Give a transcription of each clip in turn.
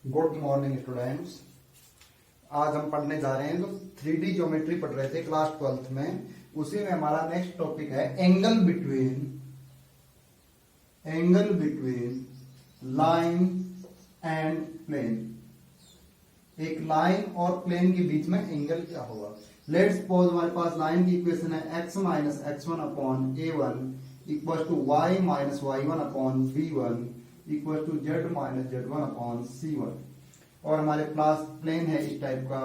Good morning students. आज हम पढ़ने जा रहे हैं तो 3D ज्योमेट्री पढ़ रहे थे क्लास 12th में। उसी में हमारा नेक्स्ट टॉपिक है angle between line and plane. एक लाइन और प्लेन के बीच में एंगल क्या होगा। लेट्स सपोज हमारे पास लाइन की इक्वेशन है x minus x1 upon a1 equal to y minus y1 upon b1 equal to z minus z1 upon c1। और हमारे पास प्लेन है इस टाइप का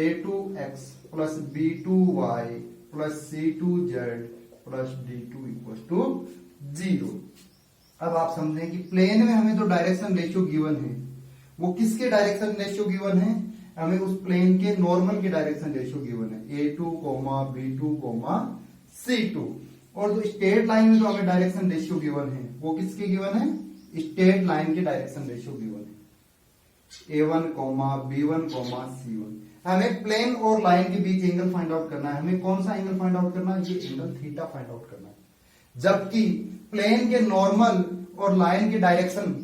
a2x plus b2y plus c2z plus d2 equal to 0। अब आप समझें कि प्लेन में हमें जो डायरेक्शन रेशियो गिवन है वो किसके डायरेक्शन रेशियो गिवन है, हमें उस प्लेन के नॉर्मल के डायरेक्शन रेशियो गिवन है a2, b2, c2। और जो स्ट्रेट लाइन में जो हमें डायरेक्शन रेशियो गिवन है वो किसके गिवन है, स्ट्रेट लाइन के डायरेक्शन रेशियो गिवन है a1, b1, c1। हमें प्लेन और लाइन के बीच एंगल फाइंड आउट करना है। हमें कौन सा एंगल फाइंड आउट करना है, ये एंगल थीटा फाइंड आउट करना है। जबकि प्लेन के नॉर्मल और लाइन के डायरेक्शन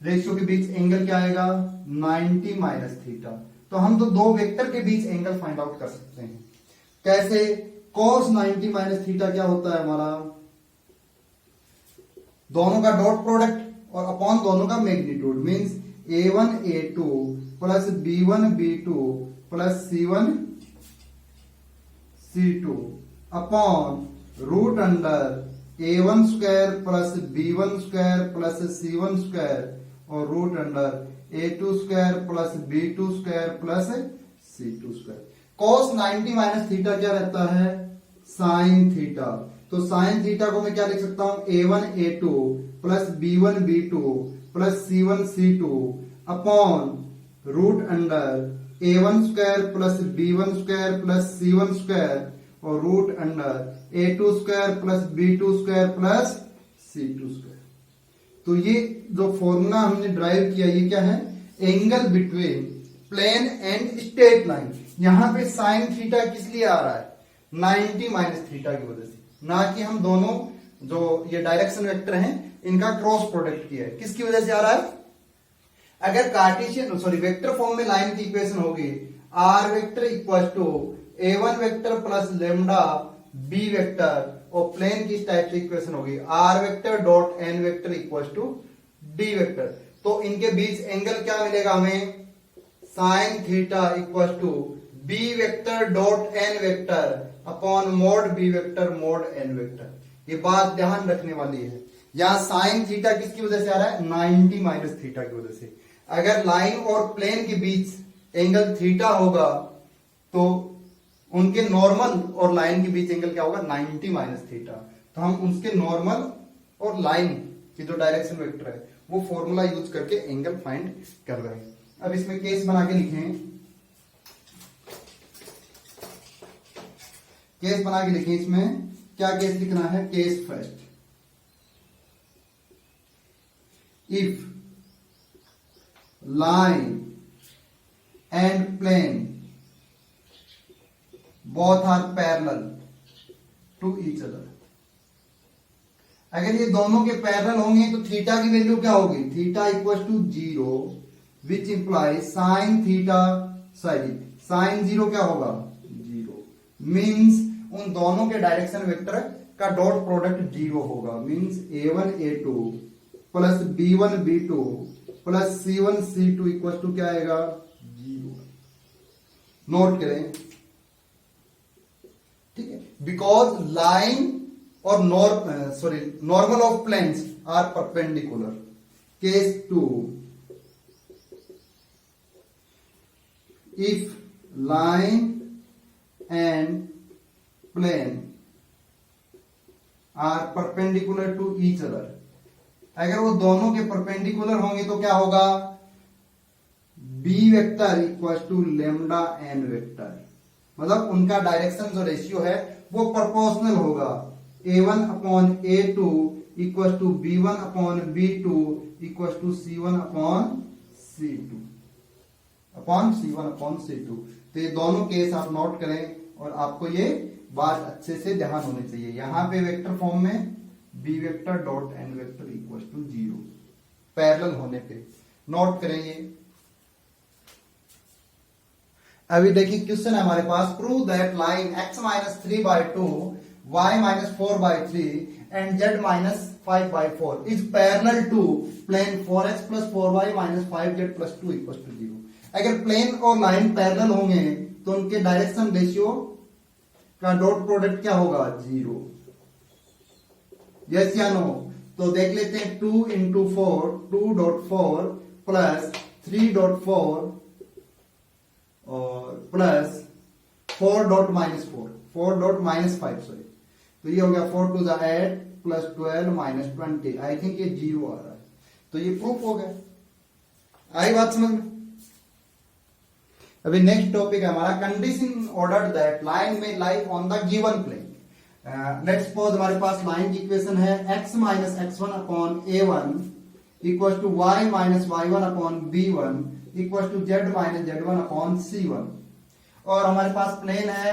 रेशियो के बीच एंगल क्या आएगा, 90 माइनस थीटा। तो हम तो दो वेक्टर के बीच एंगल फाइंड आउट कर सकते हैं। कैसे, cos 90 माइनस थीटा क्या होता है हमारा, दोनों का डॉट प्रोडक्ट और अपॉन दोनों का magnitude. Means a1 a2 plus b1 b2 plus c1 c2 upon root under a1 square plus b1 square plus c1 square और root under a2 square plus b2 square plus c2 square. cos 90 minus theta क्या रहता है, sine theta. तो sine theta को मैं क्या लिख सकता हूं, a1 a2 plus b1 b2 plus c1 c2 upon root under a1 square plus b1 square plus c1 square और root under a2 square plus b2 square plus c2 square. तो ये जो फॉर्मूला हमने ड्राइव किया ये क्या है, angle between plane and straight line. यहां पे साइन थीटा किस लिए आ रहा है, 90 माइनस थीटा की वजह से, ना कि हम दोनों जो ये डायरेक्शन वेक्टर हैं इनका क्रॉस प्रोडक्ट किया है। किसकी वजह से आ रहा है, अगर कार्टेशियन वेक्टर फॉर्म में लाइन की इक्वेशन होगी r vector equal to a1 vector plus lambda b vector और प्लेन की इस टाइप से इक्वेशन होगी r vector dot n vector equal to d vector. तो इनके बीच एंगल क्या मिलेगा हमें, sine theta equal to b vector dot n vector upon mod b vector mod n vector. ये बात ध्यान रखने वाली है। यहां साइन थीटा किसकी वजह से आ रहा है, 90 माइनस थीटा की वजह से। अगर लाइन और प्लेन के बीच एंगल थीटा होगा तो उनके नॉर्मल और लाइन के बीच एंगल क्या होगा, 90 माइनस थीटा। तो हम उसके नॉर्मल और लाइन की जो डायरेक्शन वेक्टर है वो फॉर्मूला यूज करके एंगल फाइंड कर रहे हैं। अब इसमें केस बना के लिखें, केस बना के लिखें। इसमें क्या केस लिखना है, case first, if line and plane both are parallel to each other। अगर ये दोनों के पैरेलल होंगे तो थीटा की वैल्यू क्या होगी, theta equal to 0 which implies sine theta, sorry sine 0 क्या होगा, 0। मींस उन दोनों के डायरेक्शन वेक्टर का डॉट प्रोडक्ट 0 होगा। Means a1 a2 plus b1 b2 plus c1 c2 equal to क्या आएगा, 0। नोट करें, ठीक है। बिकॉज लाइन और normal of planes are perpendicular. Case 2, if line and plane are perpendicular to each other. अगर वो दोनों के परपेंडिकुलर होंगे तो क्या होगा, b vector equal to lambda n vector. मतलब उनका डायरेक्शन जो रेशियो है वो प्रोपोर्शनल होगा। a1 upon a2 equal to b1 upon b2 equal to c1 upon c2 upon c1 upon c2। तो ये दोनों केस आप नोट करें और आपको ये बात अच्छे से ध्यान होनी चाहिए। यहां पे वेक्टर फॉर्म में b vector dot n vector equal to 0 parallel होने पे। नोट करेंगे। अभी देखिए क्वेश्चन है हमारे पास, prove that line x minus 3/2 y minus 4/3 and z minus 5/4 is parallel to plane 4x plus 4y minus 5z plus 2 equal to 0। अगर plane और लाइन पैरेलल होंगे तो उनके डायरेक्शन रेशियो का डॉट प्रोडक्ट क्या होगा? 0। यस या नो? तो देख लेते हैं 2 इंटू 4 2.4 प्लस 3.4 और plus 4 dot minus 4 dot minus 5 sorry, तो ये हो गया 4 to the 8 plus 12 minus 20। I think ये 0 आ रहा है, तो ये प्रूफ हो गया। आई बात समझ में? अभी नेक्स्ट टॉपिक है हमारा, कंडीशन ऑर्डर दैट लाइन में lie on the given plane. Let's suppose हमारे पास लाइन की इक्वेशन है x minus x1 upon a1 equal to y minus y1 upon b1 equal to z minus z1 upon c1, और हमारे पास plane है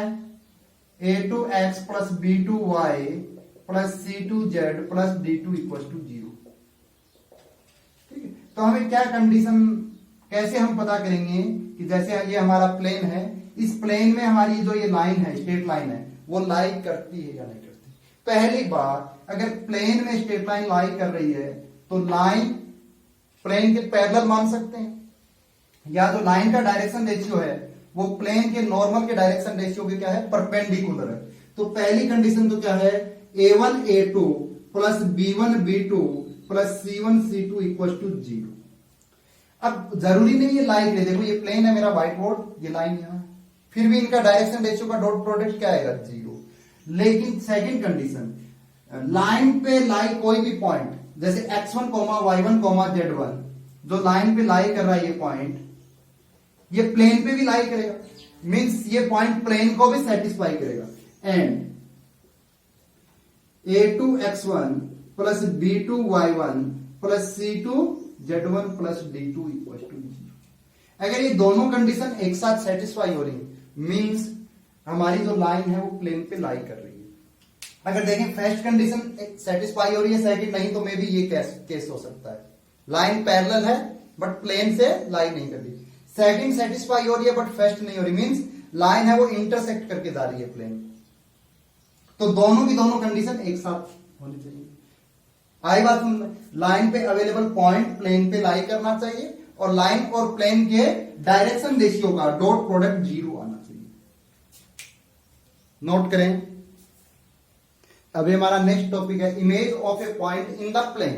a2x plus b2y plus c2z plus d2 equal to 0। ठीक है, तो हमें क्या कंडीशन, कैसे हम पता करेंगे कि जैसे ये हमारा प्लेन है, इस प्लेन में हमारी जो ये लाइन है, स्ट्रेट लाइन है, वो लाई करती है या नहीं करती? पहली बात, अगर प्लेन में स्ट्रेट लाइन लाई कर रही है तो लाइन प्लेन के पैरेलल मान सकते हैं, या जो लाइन का डायरेक्शन रेशियो है वो प्लेन के नॉर्मल के डायरेक्शन रेशियो के क्या है? परपेंडिकुलर है। तो पहली कंडीशन तो क्या है? a1 a2 plus b1 b2 plus c1 c2 equal to 0। अब जरूरी नहीं है लाई करे, देखो ये प्लेन है मेरा व्हाइट बोर्ड, ये लाइन यहां, फिर भी इनका डायरेक्शन रेशियो का डॉट प्रोडक्ट क्या आएगा? 0। लेकिन सेकंड कंडीशन, लाइन पे लाई कोई भी पॉइंट, जैसे x1 y1 z1, जो लाइन पे लाई कर रहा है ये पॉइंट, ये प्लेन पे भी लाई करेगा, मींस ये पॉइंट प्लेन को भी सेटिस्फाई करेगा। And a2x1 plus b2y1 plus c2z1 plus d2 equal to 0। अगर ये दोनों कंडीशन एक साथ सेटिस्फाई हो रही मींस हमारी जो लाइन है वो प्लेन पे लाई कर रही है। अगर देखें फर्स्ट कंडीशन सेटिस्फाई हो रही है, सेकंड नहीं, तो मे भी ये केस हो सकता है, लाइन पैरेलल है बट प्लेन से लाई नहीं कर रही। सेकंड सेटिस्फाई हो रही है बट फर्स्ट नहीं हो रही, मींस लाइन है वो इंटरसेक्ट करके जा रही है प्लेन। तो दोनों की दोनों कंडीशन एक साथ होनी चाहिए। आई बात समझ? लाइन पे अवेलेबल पॉइंट प्लेन पे लाई करना चाहिए, और लाइन और प्लेन के डायरेक्शन रेशियो का डॉट प्रोडक्ट 0 आना चाहिए। नोट करें। अभी हमारा नेक्स्ट टॉपिक है image of a point in the plane.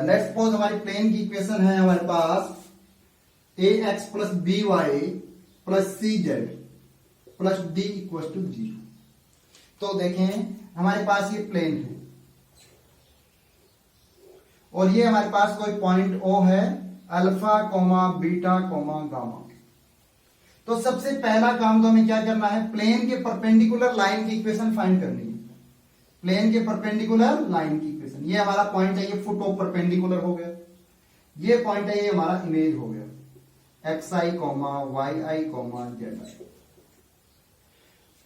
Let's suppose हमारी प्लेन की इक्वेशन है हमारे पास ax plus by plus cz plus d equal to 0। तो देखें हमारे पास ये प्लेन है और ये हमारे पास कोई पॉइंट O है, alpha comma beta comma gamma. तो सबसे पहला काम तो हमें क्या करना है? प्लेन के परपेंडिकुलर लाइन की इक्वेशन फाइंड करनी है। प्लेन के परपेंडिकुलर लाइन की इक्वेशन, ये हमारा पॉइंट है, ये फुट ऑफ परपेंडिकुलर हो गया, ये पॉइंट है, ये हमारा इमेज हो गया, xi comma yi comma zi।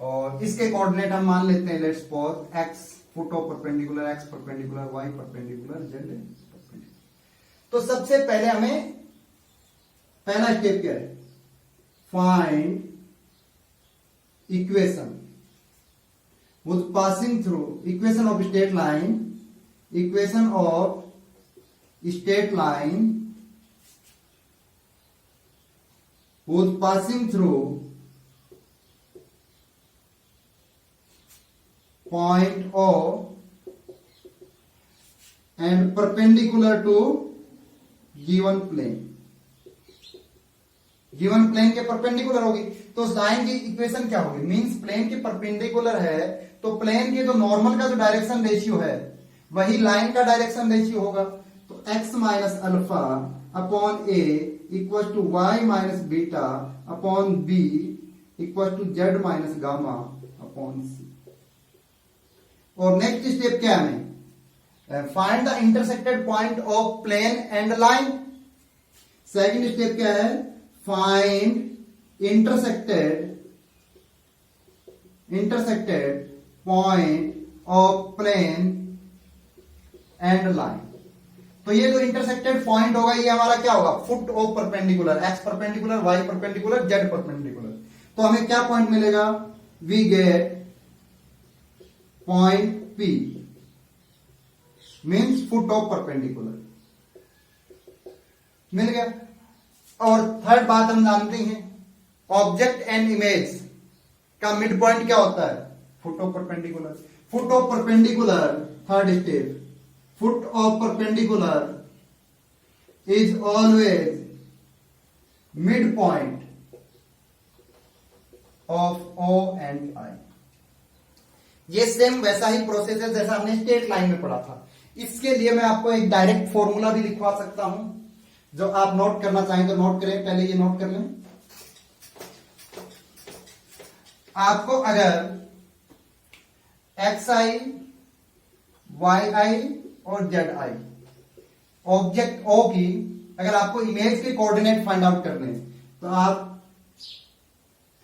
और इसके कोऑर्डिनेट हम मान लेते हैं, let's suppose x foot of perpendicular, x perpendicular, y perpendicular, z perpendicular. तो सबसे पहले हमें पहला स्टेप क्या है? Find equation with passing through equation of straight line, equation of straight line with passing through point O and perpendicular to given plane। Given plane के perpendicular होगी, तो लाइन की इक्वेशन क्या होगी? मींस प्लेन के perpendicular है तो plane के जो नॉर्मल का जो डायरेक्शन रेशियो है वही लाइन का डायरेक्शन रेशियो होगा। तो x minus alpha upon a equal to y minus beta upon b equal to z minus gamma upon c। और नेक्स्ट स्टेप क्या है? हमें find the intersected point of plane and line. Second step क्या है? Find intersected point of plane and line. तो ये जो intersected point होगा ये हमारा क्या होगा, foot of perpendicular, X perpendicular, Y perpendicular, Z perpendicular. तो हमें क्या पॉइंट मिलेगा, we get point P means foot of perpendicular, मिल गया। और थर्ड बात हम जानते हैं, ऑब्जेक्ट एंड इमेज का मिड पॉइंट क्या होता है, foot of perpendicular. Foot of perpendicular, third step, foot of perpendicular is always mid point of O and I। ये सेम वैसा ही प्रोसेस है जैसा हमने स्ट्रेट लाइन में पढ़ा था। इसके लिए मैं आपको एक डायरेक्ट फॉर्मूला भी लिखवा सकता हूं, जो आप नोट करना चाहें तो नोट करें, पहले ये नोट कर लें। आपको अगर xi, yi और zi ऑब्जेक्ट O की अगर आपको इमेज के कोऑर्डिनेट फाइंड आउट करने हैं तो आप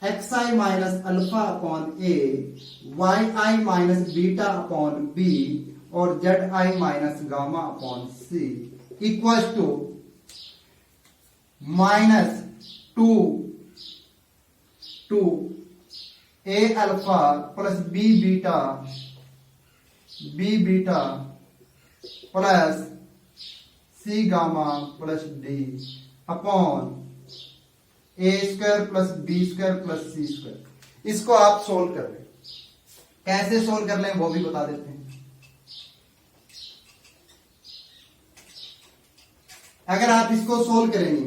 xi minus alpha upon a, yi minus beta upon b और zi minus gamma upon c equal to -2 a alpha plus b beta plus c gamma plus d upon a square plus b square plus c square. इसको आप solve कर लें, कैसे solve कर लें वो भी बता देते हैं। अगर आप इसको सोल्व करेंगे,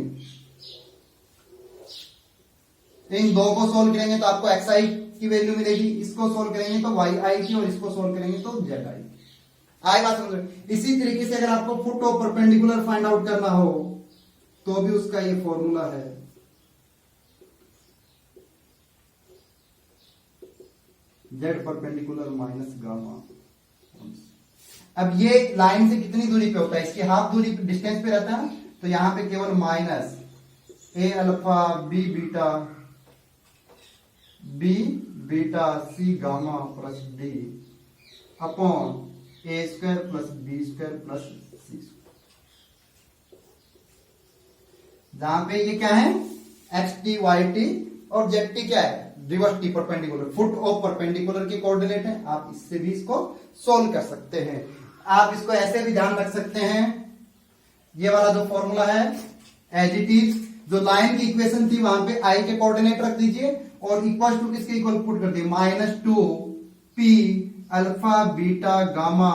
इन दो को सोल्व करेंगे तो आपको xi की वैल्यू मिलेगी, इसको सोल्व करेंगे तो yi की और इसको सोल्व करेंगे तो zi की। आई बात समझ। इसी तरीके से अगर आपको foot of perpendicular find out करना हो तो भी उसका ये फॉर्मूला है, जेड परपेंडिकुलर माइनस गामा। अब ये लाइन से कितनी दूरी पे होता है, इसकी हाफ दूरी डिस्टेंस पे रहता है, तो यहां पे केवल minus a alpha b beta c gamma plus d upon a square plus b square plus c square. जहां पे ये क्या है, x t y t और z t क्या है, reverse T perpendicular, foot of perpendicular के कोऑर्डिनेट है। आप इससे भी इसको सोल्व कर सकते हैं। आप इसको ऐसे भी ध्यान रख सकते हैं, ये वाला जो फॉर्मूला है एज इट इज, जो लाइन की इक्वेशन थी वहां पे आई के कोऑर्डिनेट रख दीजिए और इक्वल टू किसके इक्वल पुट कर दिए, -2 p alpha beta gamma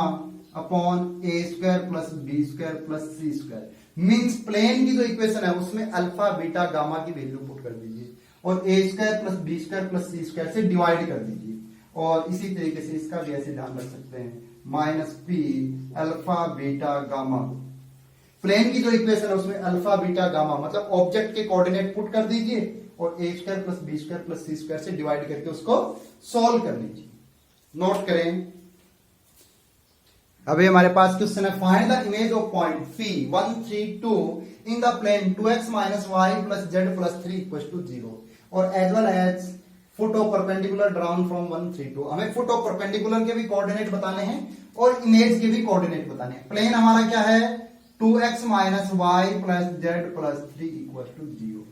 upon a square plus b square plus c square. Means plane की जो इक्वेशन है उसमें अल्फा बीटा गामा की वैल्यू पुट कर दीजिए और a square plus b square plus c square से डिवाइड कर दीजिए। और इसी तरीके से इसका भी ऐसे ध्यान रख सकते हैं, -p alpha beta gamma. Plane की जो इक्वेशन है उसमें अल्फा बीटा गामा मतलब ऑब्जेक्ट के कोऑर्डिनेट पुट कर दीजिए और a square plus b square plus c square से डिवाइड करके उसको सॉल्व कर लीजिए। नोट करें। अभी हमारे पास क्वेश्चन है, find the image of point P 1 3 2 in the plane 2x minus y plus z plus 3 equal to 0 और as well as foot of perpendicular drawn from 1 3 2। हमें फुट ऑफ परपेंडिकुलर के भी कोऑर्डिनेट बताने हैं और इमेज के भी कोऑर्डिनेट बताने हैं। प्लेन हमारा क्या है, 2x minus y plus z plus 3 equal to 0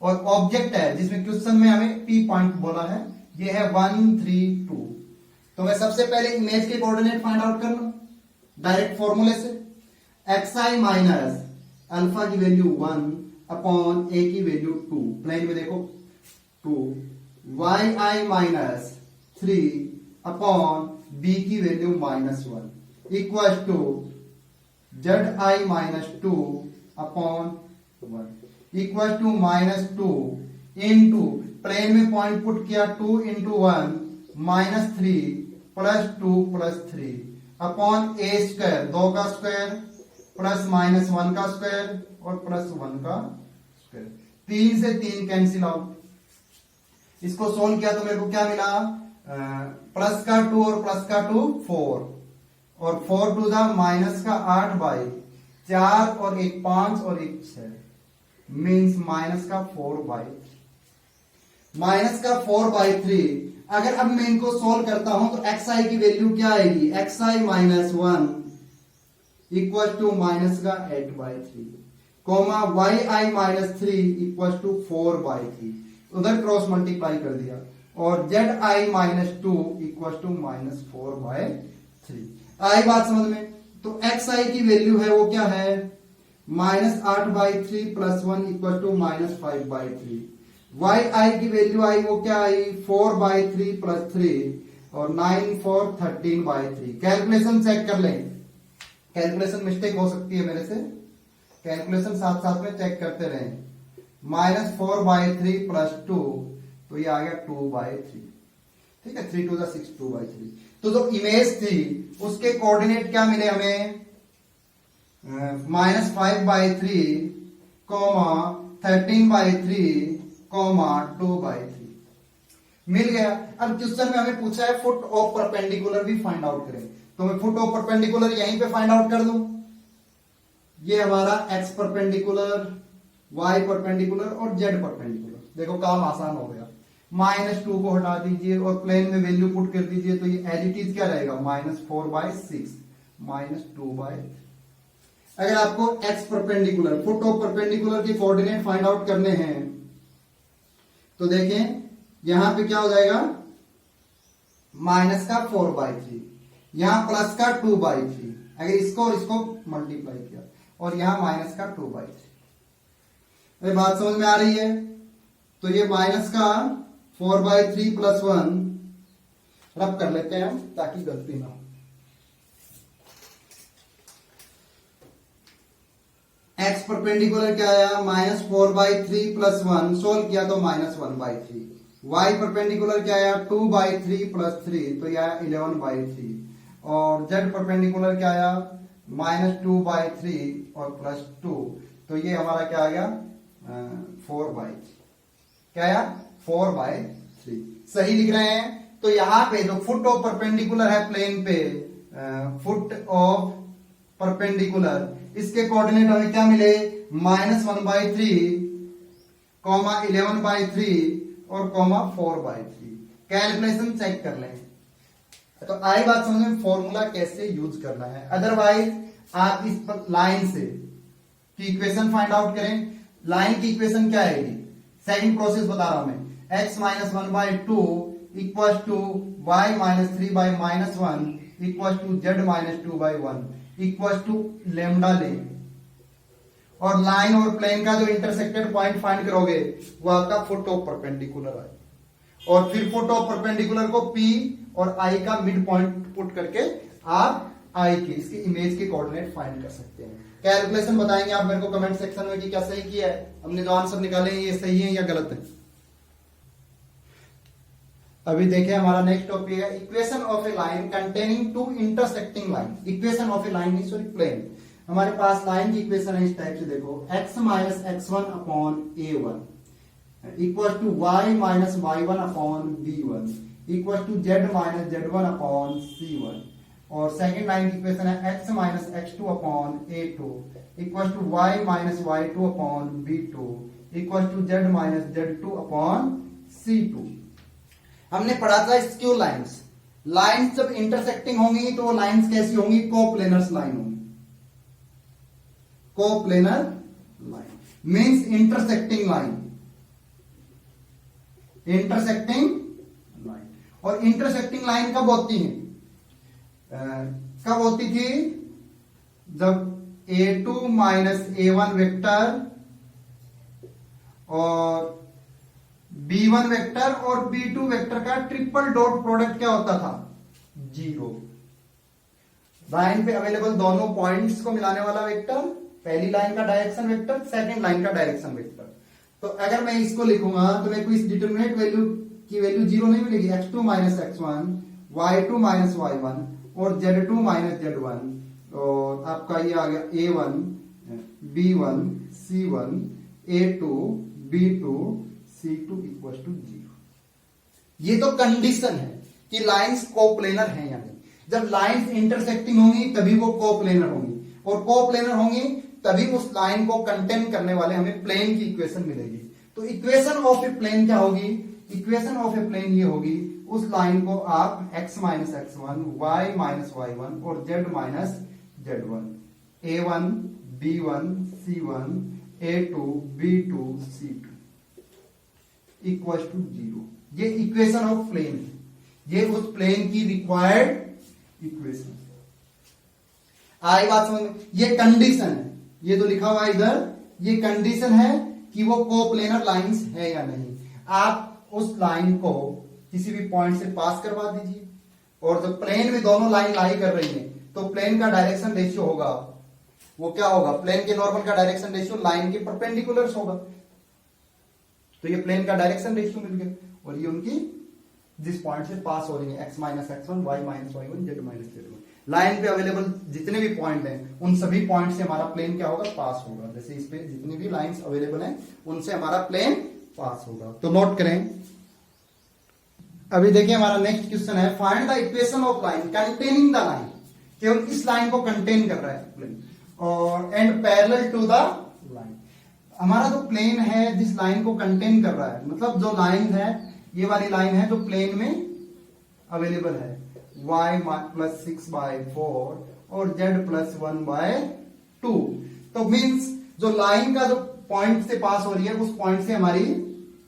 और ऑब्जेक्ट है जिसमें क्वेश्चन में हमें P पॉइंट बोला है, ये है 1 3 2। तो मैं सबसे पहले इमेज के कोऑर्डिनेट फाइंड आउट कर लूं डायरेक्ट फॉर्मूले से, xi माइनस अल्फा की वैल्यू 1 अपॉन a की वैल्यू 2, प्लेन में देखो 2, yi माइनस 3 अपॉन b की value -1 equal to zi minus 2 upon 1 equal to -2 into plane में पॉइंट पुट किया 2 into 1 -3 plus 2 plus 3 upon a square, 2 का स्क्वायर प्लस -1 का square और प्लस 1 का स्क्वायर। 3 से 3 कैंसिल आउट। इसको सोल्व किया तो मेरे को क्या मिला, प्लस का 2 और प्लस का 2 4 और 4 टू द माइनस का 8 बाई 4 और 1 5 और 1 6 मीन्स माइनस का 4 बाई 3। अगर अब मैं इनको सोल्व करता हूं तो xi की वैल्यू क्या आएगी, xi minus 1 equal to minus का 8/3, कॉमा yi-3 इक्वल टू 4/3, उधर क्रॉस मल्टीप्लाई कर दिया, और zi-2 इक्वल टू -4/3। आई बात समझ में? तो xi की वैल्यू है वो क्या है, -8/3 + 1 इक्वल टू -5/3। yi की वैल्यू आई वो क्या आई, 4/3 + 3 और 9 4 13/3। कैलकुलेशन चेक कर लें, कैलकुलेशन मिस्टेक हो सकती है मेरे से, कैलकुलेशन साथ साथ में चेक करते रहें। -4/3 + 2, तो ये आ गया 2/3, ठीक है, 3 2 6 2/3। तो जो इमेज थी उसके कोऑर्डिनेट क्या मिले हमें, -5/3, 13/3, 2/3 मिल गया। अब क्वेश्चन में हमें पूछा है फुट ऑफ परपेंडिकुलर भी फाइंड आउट करें, तो मैं फुट ऑफ परपेंडिकुलर यहीं पे फाइंड आउट कर दूं। ये हमारा x परपेंडिकुलर, y परपेंडिकुलर और z परपेंडिकुलर, देखो काम आसान हो गया। -2 को हटा दीजिए और प्लेन में वैल्यू पुट कर दीजिए, तो ये एज इट इज क्या रहेगा, -4/6 -2/3। अगर आपको x perpendicular, foot of perpendicular की कोऑर्डिनेट फाइंड आउट करने हैं, तो देखें यहां पे क्या हो जाएगा, -4/3, यहां +2/3, अगर इसको और इसको मल्टीप्लाई किया, और यहां -2/3। ये बात समझ में आ रही है? तो ये -4/3 + 1 रब कर लेते हैं हम ताकि गलती ना हो। x परपेंडिकुलर क्या आया, -4/3 + 1, सोल्व किया तो -1/3। y परपेंडिकुलर क्या आया, 2/3 + 3, तो यह 11/3। और z परपेंडिकुलर क्या आया, -2/3 और +2, तो ये हमारा क्या आ गया, 4/3। क्या आया, 4/3। सही लिख रहे हैं। तो यहां पे जो फुट ऑफ परपेंडिकुलर है प्लेन पे, फुट ऑफ परपेंडिकुलर, इसके कोऑर्डिनेट हमें क्या मिले, -1/3, 11/3 और 4/3। कैलकुलेशन चेक कर लें। तो आई बात समझ में, फॉर्मूला कैसे यूज करना है, अदरवाइज आप इस लाइन से की इक्वेशन फाइंड आउट करें। लाइन की इक्वेशन क्या आएगी, सेकंड प्रोसेस बता रहा हूं मैं, x - 1/2 equal to y - 3/-1 equal to z - 2/1 equal to lambda लें, और लाइन और प्लेन का जो इंटरसेक्टेड पॉइंट फाइंड करोगे वो आपका फुट ऑफ परपेंडिकुलर है, और फिर फुट ऑफ परपेंडिकुलर को P और I का मिड पॉइंट पुट करके आप I के, इसके इमेज के कोऑर्डिनेट फाइंड कर सकते हैं। कैलकुलेशन बताएंगे आप मेरे को कमेंट सेक्शन में कि क्या सही किया है, हमने जो आंसर निकाले ये सही है या गलत है। अभी देखिए हमारा नेक्स्ट टॉपिक है equation of a line containing two intersecting line. Equation of a line sorry plane, हमारे पास लाइन की इक्वेशन है इस टाइप से, देखो x - x1/a1 equal to y - y1/b1 equal to z - z1/c1, और सेकेंड लाइन की इक्वेशन है x - x2/a2 equal to y - y2/b2 equal to z - z2/c2। हमने पढ़ा था स्क्यू लाइंस। लाइंस जब इंटरसेक्टिंग होंगी तो वो लाइंस कैसी होंगी, कोप्लेनर्स लाइन होंगी। Coplanar line means intersecting line, intersecting line. और इंटरसेक्टिंग लाइन कब होती है, कब होती थी, जब a2 - a1 वेक्टर और b1 वेक्टर और b2 वेक्टर का ट्रिपल डॉट प्रोडक्ट क्या होता था, 0। लाइन पे अवेलेबल दोनों पॉइंट्स को मिलाने वाला वेक्टर, पहली लाइन का डायरेक्शन वेक्टर, सेकंड लाइन का डायरेक्शन वेक्टर। तो अगर मैं इसको लिखूंगा तो मेरे को इस डिटरमिनेंट वैल्यू की वैल्यू 0 नहीं मिलेगी, x2 - x1, y2 - y1 और z2 - z1, और आपका ये आ गया a1 b1 c1 a2 b2 c2 equal to 0। ये तो कंडीशन है कि लाइंस कोप्लेनर हैं या नहीं। जब लाइंस इंटरसेक्टिंग होंगी तभी वो कोप्लेनर होंगी, और कोप्लेनर होंगी तभी उस लाइन को कंटेन करने वाले हमें प्लेन की इक्वेशन मिलेगी। तो इक्वेशन ऑफ ए प्लेन क्या होगी, इक्वेशन ऑफ ए प्लेन ये होगी, उस लाइन को आप x - x1 y - y1 और z - z1 A1 B1 C1 A2 B2 C2 equal to 0। ये इक्वेशन ऑफ प्लेन है, ये उस प्लेन की रिक्वायर्ड इक्वेशन। आई बात समझ में? ये कंडीशन है, ये तो लिखा हुआ है इधर, ये कंडीशन है कि वो कोप्लेनर लाइंस है या नहीं। आप उस लाइन को किसी भी पॉइंट से पास करवा दीजिए, और जब प्लेन में दोनों लाइन लाई कर रही है तो प्लेन का डायरेक्शन रेशियो होगा, वो क्या होगा, प्लेन के नॉर्मल का डायरेक्शन रेशियो लाइन के परपेंडिकुलर होगा। तो ये प्लेन का डायरेक्शन रेशियो मिल गया, और ये उनकी जिस पॉइंट से पास हो रही है x minus x1 y minus y1 z minus z1, line पे अवेलेबल जितने भी पॉइंट हैं उन सभी पॉइंट से हमारा प्लेन क्या होगा, पास होगा। जैसे इस पे जितनी भी लाइंस अवेलेबल हैं उनसे हमारा प्लेन पास होगा। तो नोट करें, अभी देखिए हमारा नेक्स्ट क्वेश्चन है, find the equation of line containing the line, केवल इस लाइन को कंटेन कर रहा है प्लेन, और and parallel to the line. हमारा जो प्लेन है जिस लाइन को कंटेन कर रहा है, मतलब जो लाइन है, ये वाली लाइन है जो प्लेन में अवेलेबल है, y प्लस 6/4 और z प्लस 1/2। तो मीन्स जो लाइन का जो पॉइंट से पास हो रही है, उस पॉइंट से हमारी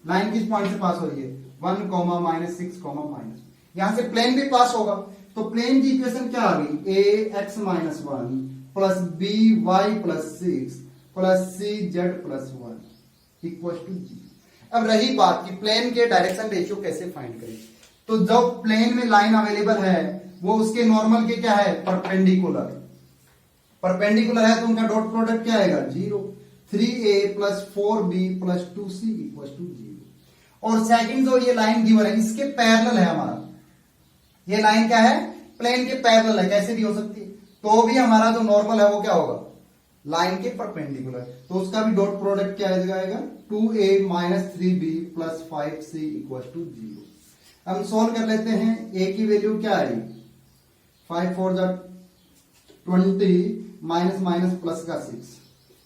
लाइन किस पॉइंट से पास हो रही है, 1, -6, यहां से प्लेन भी पास होगा। तो प्लेन की इक्वेशन क्या आ गई, ax-1 plus by plus 6 plus cz plus 1 equal to 0। अब रही बात कि प्लेन के डायरेक्शन रेशियो कैसे फाइंड करें। तो जब प्लेन में लाइन अवेलेबल है वो उसके नॉर्मल के क्या है, परपेंडिकुलर। परपेंडिकुलर है तो उनका डॉट प्रोडक्ट क्या आएगा, 0। 3a plus 4b plus 2c equal to 0। और सेकंड जो ये लाइन गिवन है इसके पैरेलल है हमारा, ये लाइन क्या है, प्लेन के पैरेलल है, कैसे भी हो सकती है। तो भी हमारा जो नॉर्मल है वो क्या होगा, लाइन के परपेंडिकुलर। तो उसका भी डॉट प्रोडक्ट क्या आएगा, 2a minus 3b plus 5c equal to 0। हम सोल्व कर लेते हैं। a की वैल्यू क्या आई, 5 4 20 माइनस माइनस प्लस का 6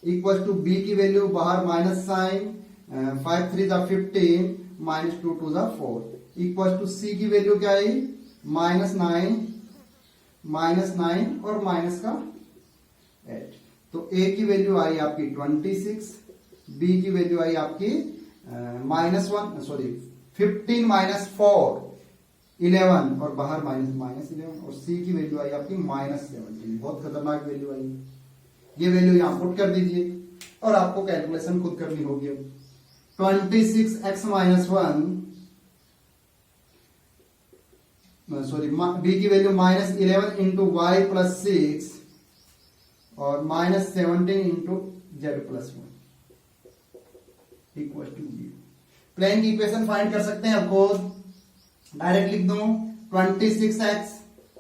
इक्वल टू b की वैल्यू बाहर minus sign, 5 3 15 minus 2 2 4 equal to c की वैल्यू क्या आई, -9 और माइनस का 8। तो a की वैल्यू आई आपकी 26, b की वैल्यू आई आपकी -15 माइनस 4 11 और बाहर -11, और c की वैल्यू आई आपकी -17। बहुत खतरनाक वैल्यू आई। ये वैल्यू यहां पुट कर दीजिए और आपको कैलकुलेशन खुद करनी होगी। 26x-1 b की वैल्यू -11 इंटू y प्लस 6 और -17 into z plus 1 equal to 0। Plane की इक्वेशन फाइंड कर सकते हैं, आपको डायरेक्ट लिख दूं, 26x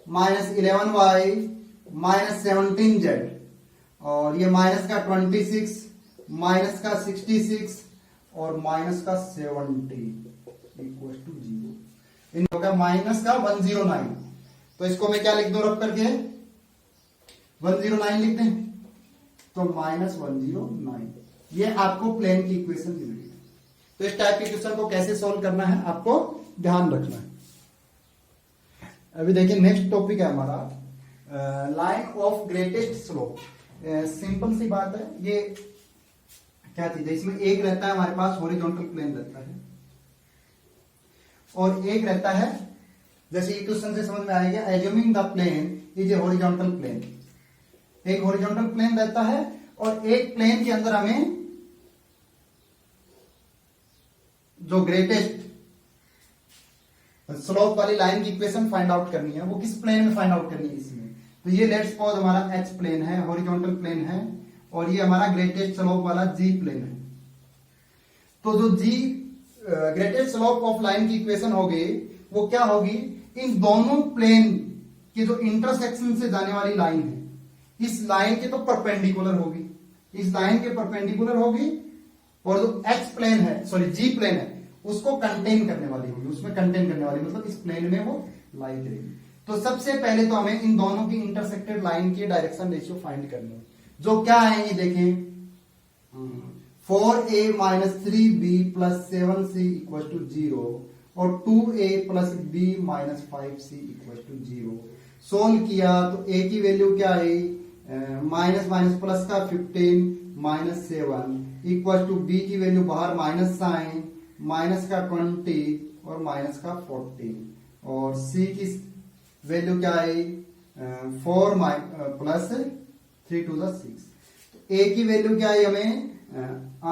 minus 11y minus 17z, और ये माइनस का 26 माइनस का 66 और माइनस का 70 इक्वल टू 0। इन होगा माइनस का 109। तो इसको मैं क्या लिख दूं रब करके, 109 लिख दें, तो -109। ये आपको प्लेन की इक्वेशन मिल गई। तो इस टाइप के क्वेश्चन को कैसे सॉल्व करना है आपको ध्यान रखना है। अभी देखिए नेक्स्ट टॉपिक है हमारा line of greatest slope. Simple सी बात है, ये क्या चीज है, इसमें एक रहता है हमारे पास हॉरिजॉन्टल प्लेन रहता है, और एक रहता है, जैसे ये क्वेश्चन से समझ में आएगा, assuming the plane is a horizontal plane. एक हॉरिजॉन्टल प्लेन रहता है और एक प्लेन के अंदर हमें जो ग्रेटेस्ट स्लोप वाली लाइन की इक्वेशन फाइंड आउट करनी है, वो किस प्लेन में फाइंड आउट करनी है इसमें। तो ये लेट्स सपोज हमारा एच प्लेन है, हॉरिजॉन्टल प्लेन है, और ये हमारा ग्रेटेस्ट स्लोप वाला जी प्लेन है। तो जो जी ग्रेटेस्ट स्लोप ऑफ लाइन की इक्वेशन होगी वो क्या होगी, इन दोनों प्लेन के जो इंटरसेक्शन से जाने वाली लाइन है, इस लाइन के तो परपेंडिकुलर होगी, इस लाइन के परपेंडिकुलर होगी, और जो एक्स प्लेन है, सॉरी जी प्लेन है, उसको कंटेन करने वाली होगी, उसमें कंटेन करने वाली, मतलब इस प्लेन में वो लाई करेगी। तो सबसे पहले तो हमें इन दोनों की इंटरसेक्टेड लाइन की डायरेक्शन रेशियो फाइंड करनी है, जो क्या आएंगे देखें, 4a minus 3b plus 7c equal to 0 और 2a plus b minus 5c equal to 0। Solve किया तो a की वैल्यू क्या आई, माइनस माइनस प्लस का 15 माइनस 7 इक्वल टू बी की वैल्यू बाहर माइनस साइन माइनस का 20 और माइनस का 14 और सी की वैल्यू क्या आई 4 प्लस 3 टू द 6। ए की वैल्यू क्या आई हमें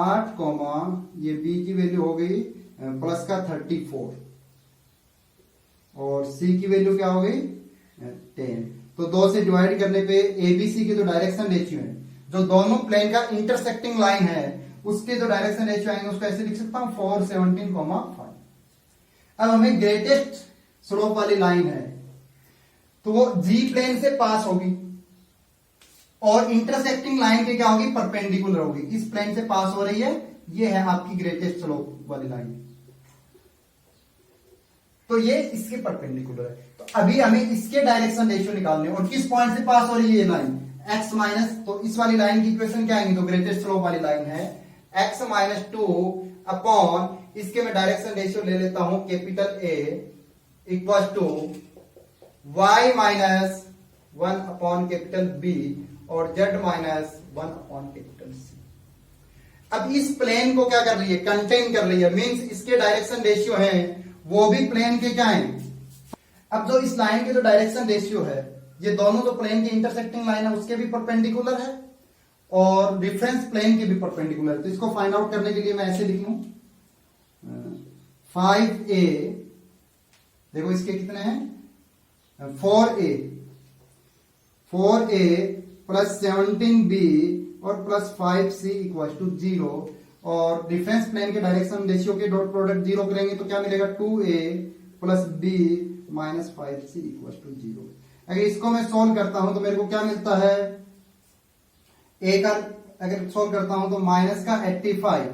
8 कॉमा ये बी की वैल्यू हो गई प्लस का 34 और सी की वैल्यू क्या हो गई 10। तो 2 से डिवाइड करने पे एबीसी की जो डायरेक्शन रेशियो है जो दोनों प्लेन का इंटरसेक्टिंग लाइन है उसके जो डायरेक्शन रेशियो आएंगे उसको ऐसे लिख सकता हूं 4 17 5। अब हमें ग्रेटेस्ट स्लोप वाली लाइन है तो वो जी प्लेन से पास होगी और इंटरसेक्टिंग लाइन के क्या होगी परपेंडिकुलर होगी। इस प्लेन से पास हो रही है, ये है आपकी ग्रेटेस्ट स्लोप वाली लाइन। तो ये इसके परपेंडिकुलर है। तो अभी हमें इसके डायरेक्शन रेशियो निकालने और किस पॉइंट से पास हो रही है ये लाइन x माइनस, तो इस वाली लाइन की इक्वेशन क्या आएंगी तो ग्रेटेस्ट स्लोप वाली लाइन है x माइनस 2 अपॉन इसके मैं डायरेक्शन रेशियो ले लेता हूं capital A equal to y minus 1 upon capital B और z minus 1 upon capital C। अब इस प्लेन को क्या कर रही है कंटेन कर रही है, मींस इसके डायरेक्शन रेशियो है वो भी प्लेन के क्या है। अब जो इस लाइन के जो डायरेक्शन रेशियो है ये दोनों जो प्लेन की इंटरसेक्टिंग लाइन है उसके भी परपेंडिकुलर है और डिफरेंस प्लेन के भी परपेंडिकुलर है। तो इसको फाइंड आउट करने के लिए मैं ऐसे लिख लूं 5a, देखो इसके कितने हैं 4a प्लस 17b और प्लस 5c इक्वल टू 0 और डिफरेंस प्लेन के डायरेक्शन रेशियो के डॉट प्रोडक्ट 0 करेंगे तो क्या मिलेगा 2a plus b minus 5c equal to 0। अगर इसको मैं सोल्व करता हूं तो मेरे को क्या मिलता है a का अगर सोल्व करता हूं तो माइनस का 85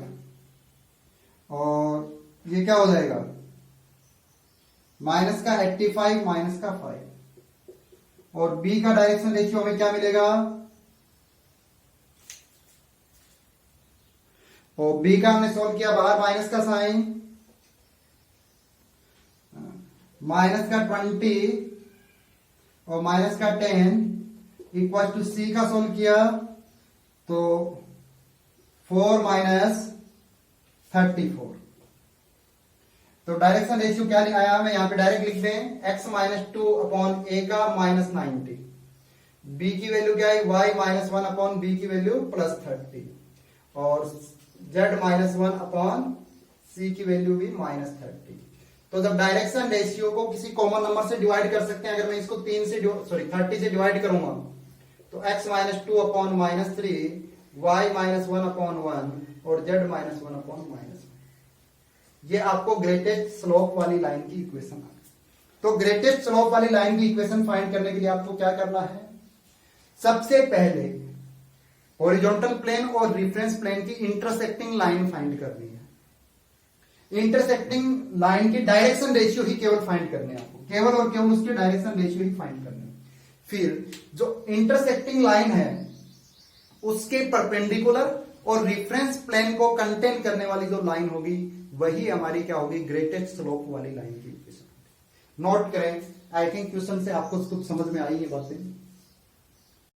और ये क्या हो जाएगा माइनस का 85 माइनस का 5 और b का डायरेक्शन रेशियो हमें क्या मिलेगा और b का हमने सोल्व किया बाहर माइनस का साइन माइनस का 20 और माइनस का 10 इक्वल टू सी का सोल्व किया तो 4 माइनस 34। तो डायरेक्शन रेशियो क्या आया हमें यहाँ पे डायरेक्ट लिख दें x माइनस 2 अपॉन ए का माइनस 90, b की वैल्यू क्या है y माइनस 1 अपॉन b की वैल्यू प्लस 30 और z माइनस 1 अपॉन c की वैल्यू भी माइनस 30। तो जब डायरेक्शन रेशियो को किसी कॉमन नंबर से डिवाइड कर सकते हैं, अगर मैं इसको 30 से डिवाइड करूंगा तो x minus 2 upon minus 3 y minus 1 upon 1 और z माइनस 1 अपॉन माइनस 1। ये आपको ग्रेटेस्ट स्लोप वाली लाइन की इक्वेशन आ गई। तो ग्रेटेस्ट स्लोप वाली लाइन की इक्वेशन फाइंड करने के लिए आपको क्या करना है, सबसे पहले हॉरिजॉन्टल प्लेन और रेफरेंस प्लेन की इंटरसेक्टिंग लाइन फाइंड करनी है। इंटरसेक्टिंग लाइन की डायरेक्शन रेशियो ही केवल फाइंड करने हैं आपको, केवल और केवल उसके डायरेक्शन रेशियो ही फाइंड करने हैं। फिर जो इंटरसेक्टिंग लाइन है उसके परपेंडिकुलर और रेफरेंस प्लेन को कंटेन करने वाली जो लाइन होगी वही हमारी क्या होगी ग्रेटेस्ट स्लोप वाली लाइन की इक्वेशन। नोट करें, आई थिंक क्वेश्चन से आपको कुछ समझ में आई ये बातें।